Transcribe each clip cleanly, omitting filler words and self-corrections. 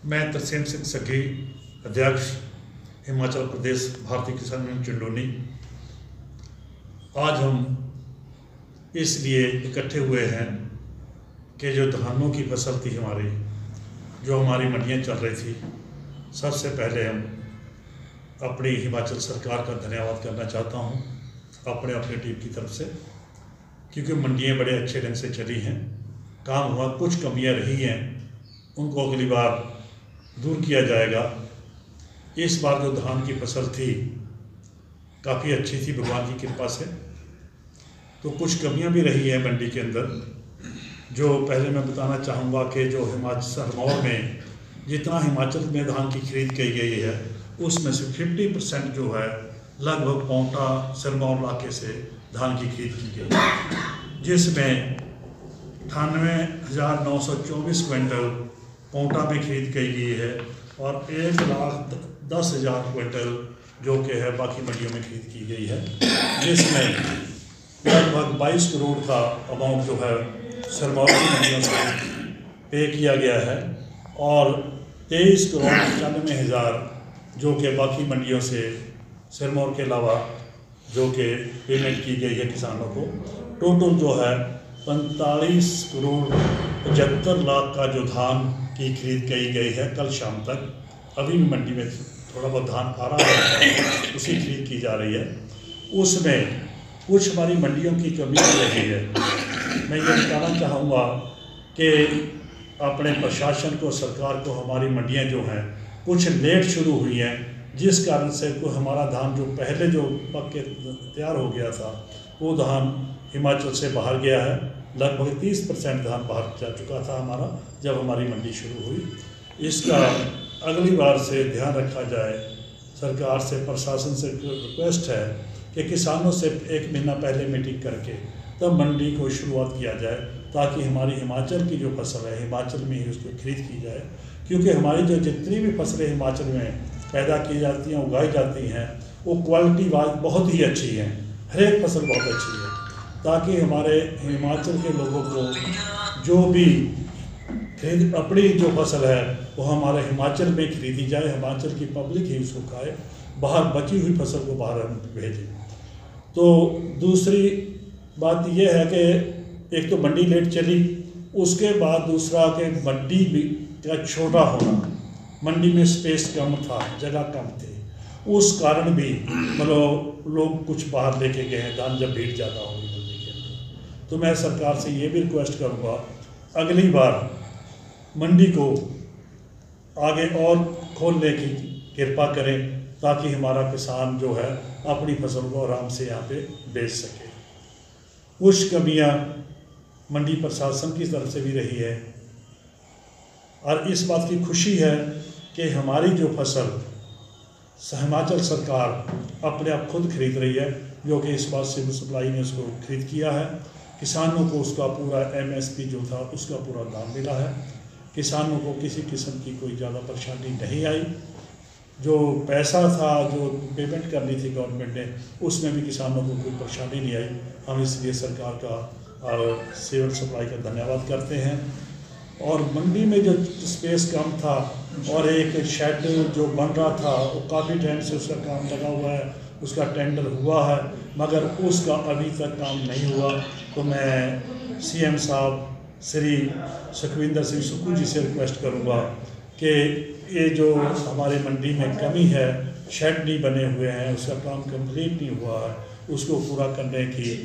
मैं तरसेम सिंह सग्गी, अध्यक्ष हिमाचल प्रदेश भारतीय किसान यूनियन चिंडोनी। आज हम इसलिए इकट्ठे हुए हैं कि जो धानों की फसल थी हमारी, जो हमारी मंडियां चल रही थी, सबसे पहले हम अपनी हिमाचल सरकार का धन्यवाद करना चाहता हूं अपने टीम की तरफ से, क्योंकि मंडियां बड़े अच्छे ढंग से चली हैं। काम हुआ, कुछ कमियां रही हैं, उनको अगली बार दूर किया जाएगा। इस बार जो धान की फसल थी काफ़ी अच्छी थी भगवान की कृपा से। तो कुछ कमियां भी रही हैं मंडी के अंदर। जो पहले मैं बताना चाहूँगा कि जो हिमाचल सिरमौर में जितना हिमाचल में धान की खरीद की गई है, उसमें से 50% जो है लगभग पांवटा सिरमौर इलाके से धान की खरीद की गई, जिसमें 98,924 क्विंटल पांवटा में खरीद की गई है और 1,10,000 क्विंटल जो कि है बाकी मंडियों में खरीद की गई है, जिसमें लगभग 22 करोड़ का अमाउंट जो है सिरमौर की मंडियों से पे किया गया है और 23,95,000 जो कि बाकी मंडियों से सिरमौर के अलावा जो कि पेमेंट की गई है किसानों को। टोटल जो है 45,75,00,000 का जो धान की खरीद की गई है कल शाम तक। अभी भी मंडी में थोड़ा बहुत धान आ रहा है, उसी खरीद की जा रही है। उसमें कुछ हमारी मंडियों की कमी रही है। मैं ये बताना चाहूँगा कि अपने प्रशासन को, सरकार को, हमारी मंडियाँ जो हैं कुछ लेट शुरू हुई हैं, जिस कारण से को हमारा धान जो पहले जो पक के तैयार हो गया था वो धान हिमाचल से बाहर गया है। लगभग 30% धान बाहर जा चुका था हमारा जब हमारी मंडी शुरू हुई। इसका अगली बार से ध्यान रखा जाए। सरकार से, प्रशासन से रिक्वेस्ट है कि किसानों से 1 महीना पहले मीटिंग करके तब मंडी को शुरुआत किया जाए, ताकि हमारी हिमाचल की जो फसल है हिमाचल में ही उसको खरीद की जाए। क्योंकि हमारी जो जितनी भी फसलें हिमाचल में पैदा की जाती हैं, उगाई जाती हैं, वो क्वालिटी वाइज बहुत ही अच्छी हैं। हर एक फसल बहुत अच्छी है, ताकि हमारे हिमाचल के लोगों को जो भी खरीद अपनी जो फसल है वो हमारे हिमाचल में खरीदी जाए, हिमाचल की पब्लिक ही उसको खाए, बाहर बची हुई फसल को बाहर हम भेजें। तो दूसरी बात यह है कि एक तो मंडी लेट चली, उसके बाद दूसरा कि मंडी भी का छोटा होना, मंडी में स्पेस कम था, जगह कम थी, उस कारण भी मतलब लोग कुछ बाहर लेके गए हैं धान जब भीड़ ज़्यादा होगी मंडी के अंदर। तो मैं सरकार से ये भी रिक्वेस्ट करूँगा, अगली बार मंडी को आगे और खोलने की कृपा करें, ताकि हमारा किसान जो है अपनी फसल को आराम से यहाँ पे बेच सके। कुछ कमियाँ मंडी प्रशासन की तरफ से भी रही है और इस बात की खुशी है कि हमारी जो फसल हिमाचल सरकार अपने आप खुद खरीद रही है, जो कि इस बात सिविल सप्लाई ने उसको खरीद किया है। किसानों को उसका पूरा MSP जो था उसका पूरा दाम मिला है। किसानों को किसी किस्म की कोई ज़्यादा परेशानी नहीं आई। जो पैसा था जो पेमेंट करनी थी गवर्नमेंट ने, उसमें भी किसानों को कोई परेशानी नहीं आई। हम इसलिए सरकार का और सिविल सप्लाई का धन्यवाद करते हैं। और मंडी में जो स्पेस कम था और एक शेड जो बन रहा था वो काफ़ी टाइम से उसका काम लगा हुआ है, उसका टेंडर हुआ है, मगर उसका अभी तक काम नहीं हुआ। तो मैं CM साहब श्री सुखविंदर सिंह सुक्खू जी से रिक्वेस्ट करूँगा कि ये जो हमारे मंडी में कमी है, शेड नहीं बने हुए हैं, उसका काम कंप्लीट नहीं हुआ है, उसको पूरा करने की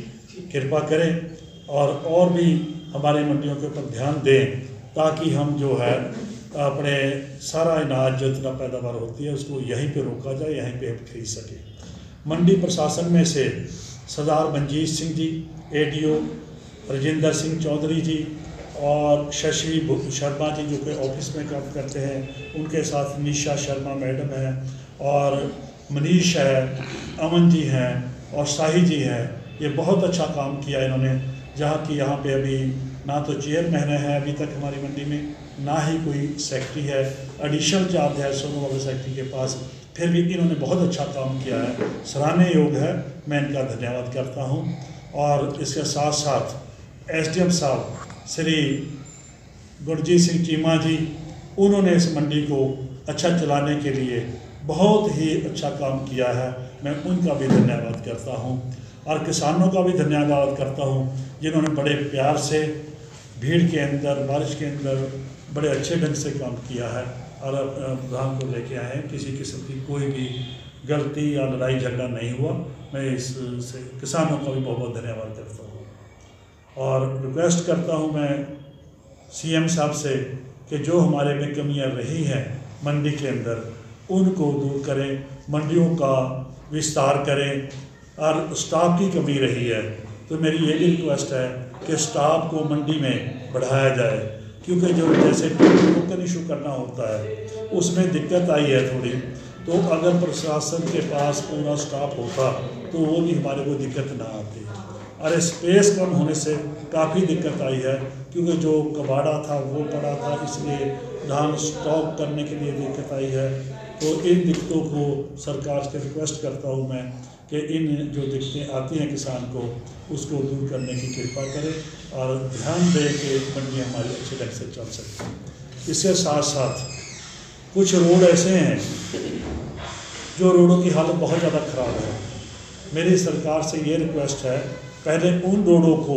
कृपा करें और भी हमारे मंडियों के ऊपर ध्यान दें, ताकि हम जो है अपने सारा अनाज जो इतना पैदावार होती है उसको यहीं पे रोका जाए, यहीं पे हम खरीद सकें। मंडी प्रशासन में से सरदार मंजीत सिंह जी, ADO राजेंद्र सिंह चौधरी जी और शशि शर्मा जी जो कि ऑफिस में काम करते हैं, उनके साथ निशा शर्मा मैडम हैं और मनीष है, अमन जी हैं और शाही जी हैं। ये बहुत अच्छा काम किया इन्होंने, जहाँ की यहाँ पे अभी ना तो चेयरमैन है अभी तक हमारी मंडी में, ना ही कोई सेक्रेटरी है, एडिशनल चार्ज है सोनू वाले सेक्रेटरी के पास, फिर भी इन्होंने बहुत अच्छा काम किया है, सराहनीय योग है। मैं इनका धन्यवाद करता हूँ। और इसके साथ साथ SDM साहब श्री गुरजीत सिंह चीमा जी उन्होंने इस मंडी को अच्छा चलाने के लिए बहुत ही अच्छा काम किया है। मैं उनका भी धन्यवाद करता हूँ और किसानों का भी धन्यवाद करता हूँ जिन्होंने बड़े प्यार से भीड़ के अंदर, बारिश के अंदर बड़े अच्छे ढंग से काम किया है और धान को लेके आए हैं। किसी किस्म की कोई भी गलती या लड़ाई झगड़ा नहीं हुआ। मैं इससे किसानों का भी बहुत बहुत धन्यवाद करता हूँ और रिक्वेस्ट करता हूँ मैं सीएम साहब से कि जो हमारे में कमियाँ रही हैं मंडी के अंदर उनको दूर करें, मंडियों का विस्तार करें। और स्टाफ की कमी रही है तो मेरी ये भी रिक्वेस्ट है कि स्टाफ को मंडी में बढ़ाया जाए, क्योंकि जो जैसे टोकन इशू करना होता है उसमें दिक्कत आई है थोड़ी। तो अगर प्रशासन के पास पूरा स्टाफ होता तो वो भी हमारे को दिक्कत ना आती। और स्पेस कम होने से काफ़ी दिक्कत आई है, क्योंकि जो कबाड़ा था वो पड़ा था, इसलिए धान स्टॉक करने के लिए दिक्कत आई है। तो इन दिक्कतों को सरकार से रिक्वेस्ट करता हूँ मैं कि इन जो दिक्कतें आती हैं किसान को उसको दूर करने की कृपा करें और ध्यान दें कि मंडियाँ हमारी अच्छे ढंग से चल सकती। इसके साथ साथ कुछ रोड ऐसे हैं जो रोडों की हालत बहुत ज़्यादा ख़राब है। मेरी सरकार से ये रिक्वेस्ट है, पहले उन रोडों को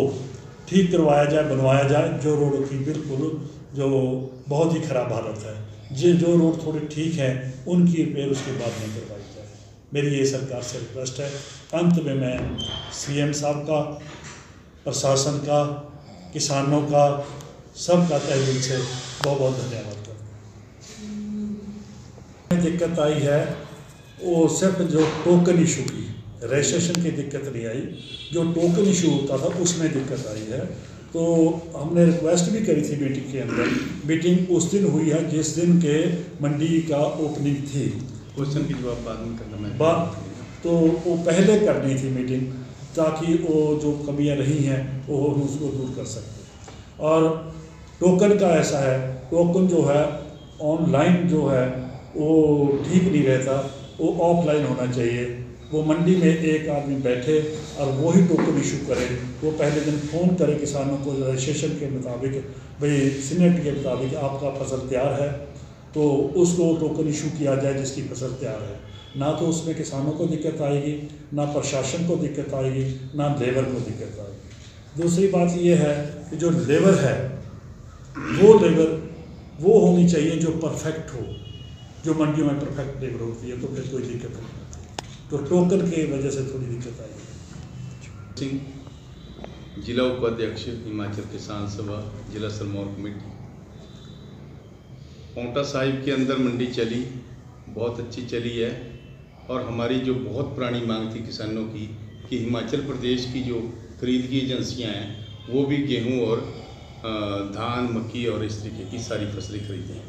ठीक करवाया जाए, बनवाया जाए जो रोडों की बिल्कुल जो बहुत ही ख़राब हालत है। जो रोड थोड़े ठीक हैं उनकी रिपेयर उसके बाद नहीं करवाई जाए। मेरी ये सरकार से रिक्वेस्ट है। अंत में मैं सीएम साहब का, प्रशासन का, किसानों का, सबका तहे दिल से बहुत बहुत धन्यवाद करता हूँ। दिक्कत आई है वो सिर्फ जो टोकन इशू की, रजिस्ट्रेशन की दिक्कत नहीं आई, जो टोकन इशू होता था उसमें दिक्कत आई है। तो हमने रिक्वेस्ट भी करी थी मीटिंग के अंदर। मीटिंग उस दिन हुई है जिस दिन के मंडी का ओपनिंग थी। क्वेश्चन की जवाब बाद में करना बात तो वो पहले करनी थी मीटिंग, ताकि वो जो कमियां रही हैं वो हम उसको दूर कर सकते। और टोकन का ऐसा है, टोकन जो है ऑनलाइन जो है वो ठीक नहीं रहता, वो ऑफलाइन होना चाहिए। वो मंडी में एक आदमी बैठे और वही टोकन इशू करे। वो पहले दिन फ़ोन करे किसानों को रजिस्ट्रेशन के मुताबिक, भाई सीनेट के मुताबिक आपका फसल तैयार है, तो उसको टोकन इशू किया जाए जिसकी फसल तैयार है। ना तो उसमें किसानों को दिक्कत आएगी, ना प्रशासन को दिक्कत आएगी, ना लेबर को दिक्कत आएगी। दूसरी बात ये है कि जो लेबर है वो लेबर वो होनी चाहिए जो परफेक्ट हो। जो मंडियों में परफेक्ट लेबर होती है तो फिर कोई दिक्कत नहीं होती। तो टोकन की वजह से थोड़ी दिक्कत आई। सिंह, जिला उपाध्यक्ष हिमाचल किसान सभा, जिला सिरमौर कमेटी। पांवटा साहिब के अंदर मंडी चली, बहुत अच्छी चली है। और हमारी जो बहुत पुरानी मांग थी किसानों की कि हिमाचल प्रदेश की जो खरीद की एजेंसियां हैं वो भी गेहूं और धान, मक्की और इस तरीके की सारी फसलें खरीदें,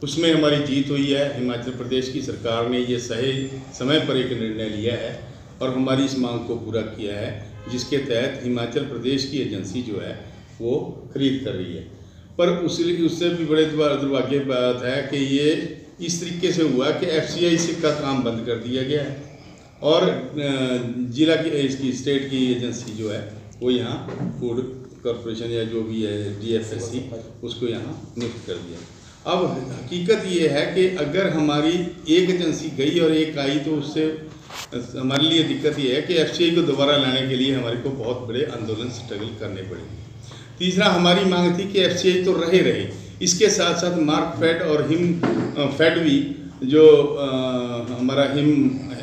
उसमें हमारी जीत हुई है। हिमाचल प्रदेश की सरकार ने ये सही समय पर एक निर्णय लिया है और हमारी इस मांग को पूरा किया है, जिसके तहत हिमाचल प्रदेश की एजेंसी जो है वो खरीद कर रही है। पर उससे भी बड़े दुर्भाग्य की बात है कि ये इस तरीके से हुआ कि FCI का काम बंद कर दिया गया है और जिला की इसकी स्टेट की एजेंसी जो है वो यहाँ फूड कॉरपोरेशन या जो भी है DFSC उसको यहाँ नियुक्त कर दिया। अब हकीकत ये है कि अगर हमारी एक एजेंसी गई और एक आई तो उससे हमारे लिए दिक्कत ये है कि FCI को दोबारा लाने के लिए हमारे को बहुत बड़े आंदोलन स्ट्रगल करने पड़ेंगे। तीसरा हमारी मांग थी कि FCI तो रहे, इसके साथ साथ मार्कफेड और हिम फेड भी जो हमारा हिम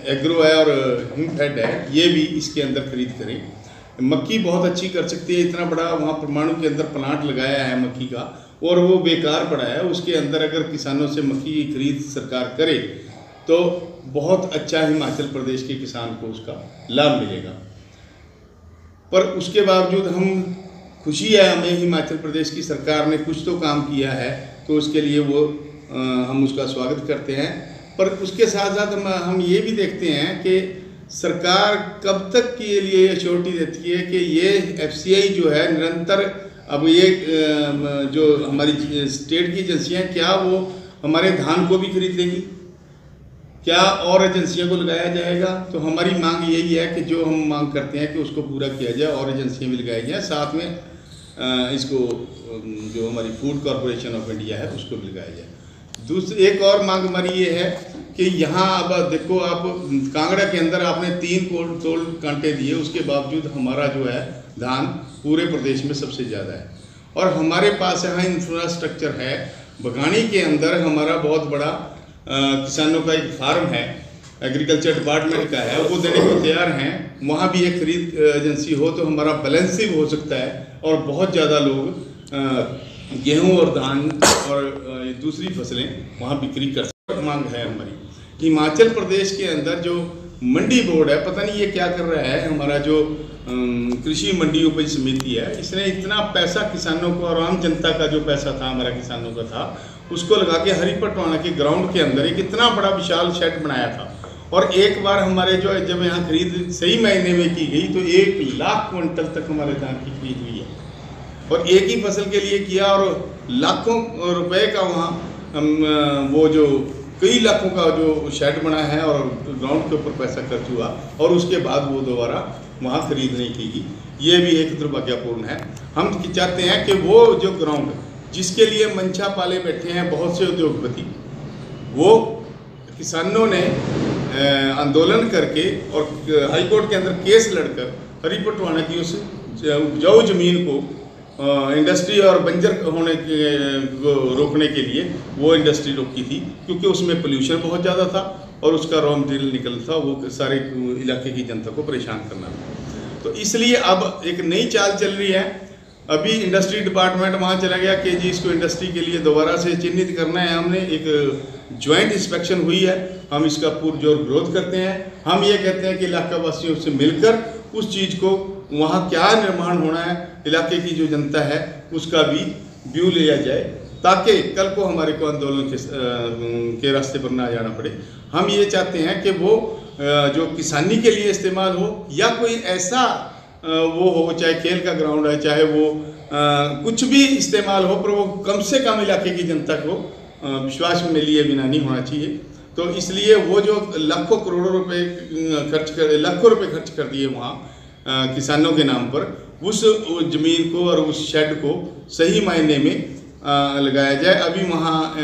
एग्रो है और हिम फेड है ये भी इसके अंदर खरीद करें। मक्की बहुत अच्छी कर सकती है, इतना बड़ा वहाँ परमाणु के अंदर प्लांट लगाया है मक्की का और वो बेकार पड़ा है, उसके अंदर अगर किसानों से मक्की की खरीद सरकार करे तो बहुत अच्छा हिमाचल प्रदेश के किसान को उसका लाभ मिलेगा। पर उसके बावजूद हम खुशी है हमें हिमाचल प्रदेश की सरकार ने कुछ तो काम किया है, तो उसके लिए वो हम उसका स्वागत करते हैं। पर उसके साथ साथ हम ये भी देखते हैं कि सरकार कब तक के लिए एश्योरिटी देती है कि ये FCI जो है निरंतर, अब ये जो हमारी स्टेट की एजेंसियां क्या वो हमारे धान को भी खरीद लेंगी, क्या और एजेंसियों को लगाया जाएगा? तो हमारी मांग यही है कि जो हम मांग करते हैं कि उसको पूरा किया जाए और एजेंसियां भी लगाई जाए। साथ में इसको जो हमारी फूड कॉरपोरेशन ऑफ इंडिया है उसको भी लगाया जाए। दूसरी एक और मांग हमारी ये है कि यहाँ अब देखो आप कांगड़ा के अंदर आपने 3 तोल कांटे दिए, उसके बावजूद हमारा जो है धान पूरे प्रदेश में सबसे ज़्यादा है। और हमारे पास यहाँ इंफ्रास्ट्रक्चर है, बघानी के अंदर हमारा बहुत बड़ा किसानों का एक फार्म है, एग्रीकल्चर डिपार्टमेंट का है, वो देने को तैयार हैं। वहाँ भी एक खरीद एजेंसी हो तो हमारा बैलेंसिंग हो सकता है और बहुत ज़्यादा लोग गेहूं और धान और दूसरी फसलें वहाँ बिक्री कर सकते। मांग है हमारी हिमाचल प्रदेश के अंदर जो मंडी बोर्ड है, पता नहीं ये क्या कर रहा है। हमारा जो कृषि मंडी उपज समिति है, इसने इतना पैसा किसानों को और आम जनता का जो पैसा था हमारा किसानों का था, उसको लगा के हरिपटवाना के ग्राउंड के अंदर एक इतना बड़ा विशाल शेड बनाया था। और एक बार हमारे जो जब यहाँ खरीद सही महीने में की गई तो 1 लाख क्विंटल तक हमारे धान की खरीद हुई है और एक ही फसल के लिए किया और लाखों रुपए का वहाँ वो जो कई लाखों का जो शेड बना है और ग्राउंड के ऊपर पैसा खर्च हुआ और उसके बाद वो दोबारा वहाँ खरीद नहीं की गई। ये भी एक दुर्भाग्यपूर्ण है। हम चाहते हैं कि वो जो ग्राउंड जिसके लिए मंशा पाले बैठे हैं बहुत से उद्योगपति, वो किसानों ने आंदोलन करके और हाईकोर्ट के अंदर केस लड़कर हरिपटवाना की उस उपजाऊ जमीन को इंडस्ट्री और बंजर होने के रोकने के लिए वो इंडस्ट्री रोकी थी, क्योंकि उसमें पोल्यूशन बहुत ज़्यादा था और उसका रॉ मटेरियल निकल था, वो सारे इलाके की जनता को परेशान करना था। तो इसलिए अब एक नई चाल चल रही है। अभी इंडस्ट्री डिपार्टमेंट वहाँ चला गया कि जी इसको इंडस्ट्री के लिए दोबारा से चिन्हित करना है। हमने एक ज्वाइंट इंस्पेक्शन हुई है, हम इसका पुरजोर विरोध करते हैं। हम ये कहते हैं कि इलाका वासियों से मिलकर उस चीज़ को वहाँ क्या निर्माण होना है, इलाके की जो जनता है उसका भी व्यू लिया जाए, ताकि कल को हमारे को आंदोलन के रास्ते पर ना जाना पड़े। हम ये चाहते हैं कि वो जो किसानी के लिए इस्तेमाल हो या कोई ऐसा वो हो, चाहे खेल का ग्राउंड है, चाहे वो कुछ भी इस्तेमाल हो, पर वो कम से कम इलाके की जनता को विश्वास में लिए बिना नहीं होना चाहिए। तो इसलिए वो जो लाखों करोड़ों रुपए लाखों रुपए खर्च कर दिए वहाँ किसानों के नाम पर, उस ज़मीन को और उस शेड को सही मायने में लगाया जाए। अभी वहाँ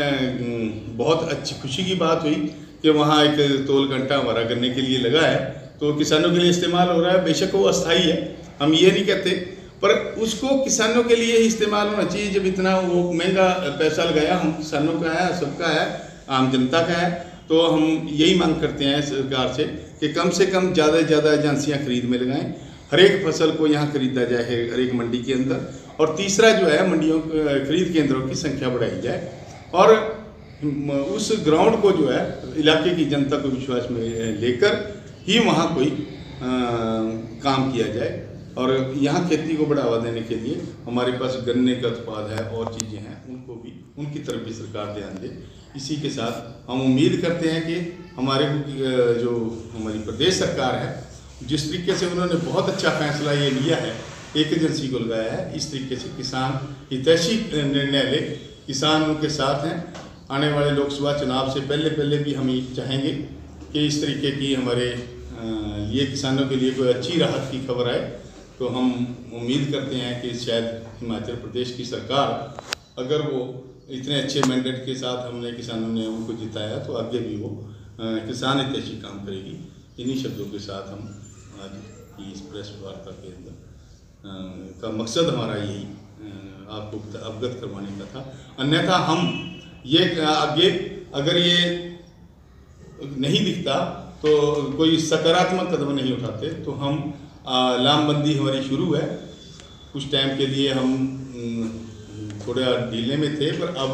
बहुत अच्छी खुशी की बात हुई कि वहाँ एक तोल घंटा हमारा गन्ने के लिए लगा है, तो किसानों के लिए इस्तेमाल हो रहा है। बेशक वो अस्थाई है, हम ये नहीं कहते, पर उसको किसानों के लिए ही इस्तेमाल होना चाहिए। जब इतना वो महंगा पैसा लगाया, हम किसानों का है, सबका है, आम जनता का है, तो हम यही मांग करते हैं सरकार से कम ज़्यादा से ज़्यादा एजेंसियाँ खरीद में लगाएं, हर एक फसल को यहाँ खरीदा जाए हर एक मंडी के अंदर। और तीसरा जो है मंडियों खरीद केंद्रों की संख्या बढ़ाई जाए और उस ग्राउंड को जो है इलाके की जनता को विश्वास में लेकर ही वहाँ कोई काम किया जाए। और यहाँ खेती को बढ़ावा देने के लिए हमारे पास गन्ने का उत्पाद है और चीज़ें हैं, उनको भी उनकी तरफ भी सरकार ध्यान दे। इसी के साथ हम उम्मीद करते हैं कि हमारे जो हमारी प्रदेश सरकार है, जिस तरीके से उन्होंने बहुत अच्छा फैसला ये लिया है, एक एजेंसी को लगाया है, इस तरीके से किसान हितैषी निर्णय ले, किसान उनके साथ हैं। आने वाले लोकसभा चुनाव से पहले भी हम चाहेंगे कि इस तरीके की हमारे लिए किसानों के लिए कोई अच्छी राहत की खबर आए। तो हम उम्मीद करते हैं कि शायद हिमाचल प्रदेश की सरकार, अगर वो इतने अच्छे मैंडेट के साथ हमने किसानों ने उनको जिताया, तो आगे भी वो किसान हितैषी काम करेगी। इन्हीं शब्दों के साथ हम आज की इस प्रेस वार्ता के अंदर का मकसद हमारा यही आपको अवगत करवाने का था। अन्यथा हम ये आगे अगर ये नहीं दिखता तो कोई सकारात्मक कदम नहीं उठाते, तो हम लामबंदी हमारी शुरू है। कुछ टाइम के लिए हम थोड़ा ढीले में थे, पर अब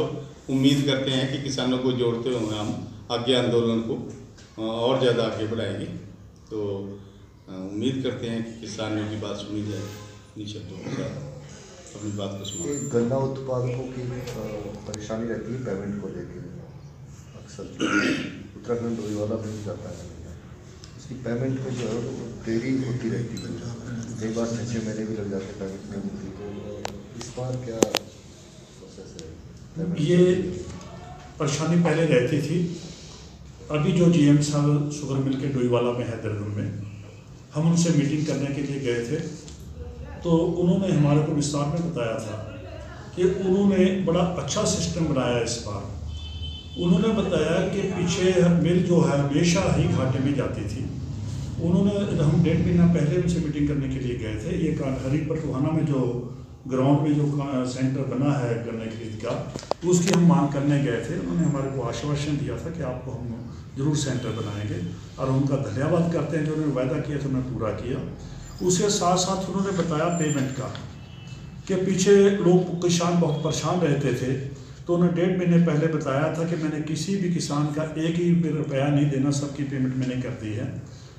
उम्मीद करते हैं कि किसानों को जोड़ते हुए हम आगे आंदोलन को और ज़्यादा आगे बढ़ाएंगे। तो उम्मीद करते हैं कि किसानों की बात सुनी जाए। इन्हीं शब्दों के साथ अपनी बात को सुना। गन्ना उत्पादकों की परेशानी रहती है पेमेंट को लेकर, अक्सर उत्तराखंड डोईवाला में जाता है, उसकी पेमेंट में जो है वो देरी होती रहती है, कई बार 6 महीने भी लग जाते हैं पेमेंट में मिलती। तो इस बार क्या प्रोसेस है? ये परेशानी पहले रहती थी। अभी जो GM साहब शुगर मिल के डोईवाला में है, देहरादून में, हम उनसे मीटिंग करने के लिए गए थे, तो उन्होंने हमारे को विस्तार में बताया था कि उन्होंने बड़ा अच्छा सिस्टम बनाया इस बार। उन्होंने बताया कि पीछे मिल जो है हमेशा ही घाटे में जाती थी। उन्होंने हम 1.5 महीना पहले उनसे मीटिंग करने के लिए गए थे। ये हरीपुर टोहाना में जो ग्राउंड में जो सेंटर बना है गन्ने खरीद का, उसकी हम मांग करने गए थे। उन्होंने हमारे को आश्वासन दिया था कि आपको हम ज़रूर सेंटर बनाएंगे, और उनका धन्यवाद करते हैं जो उन्होंने वायदा किया था उन्होंने पूरा किया। उसके साथ साथ उन्होंने बताया पेमेंट का कि पीछे लोग किसान बहुत परेशान रहते थे, तो उन्होंने 1.5 महीने पहले बताया था कि मैंने किसी भी किसान का एक ही रुपया नहीं देना, सबकी पेमेंट मैंने कर दी है,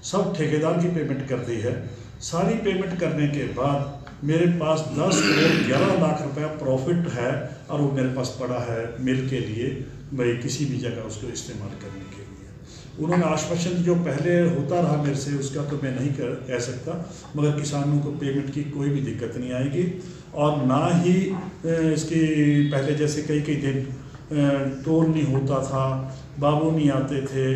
सब ठेकेदार की पेमेंट कर दी है। सारी पेमेंट करने के बाद मेरे पास 10 करोड़ 11 लाख रुपया प्रॉफिट है, और वो मेरे पास पड़ा है मिल के लिए, भाई किसी भी जगह उसको इस्तेमाल करने के लिए। उन्होंने आश्वासन जो पहले होता रहा मेरे से, उसका तो मैं नहीं कह सकता, मगर किसानों को पेमेंट की कोई भी दिक्कत नहीं आएगी। और ना ही इसकी पहले जैसे कई दिन टोल नहीं होता था, बाबू नहीं आते थे,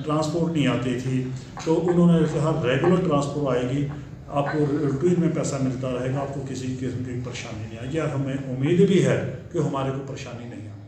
ट्रांसपोर्ट नहीं आती थी, तो उन्होंने कहा रेगुलर ट्रांसपोर्ट आएगी, आपको रूटीन में पैसा मिलता रहेगा, आपको किसी किस्म की परेशानी नहीं आएगी। और हमें उम्मीद भी है कि हमारे को परेशानी नहीं आएगी।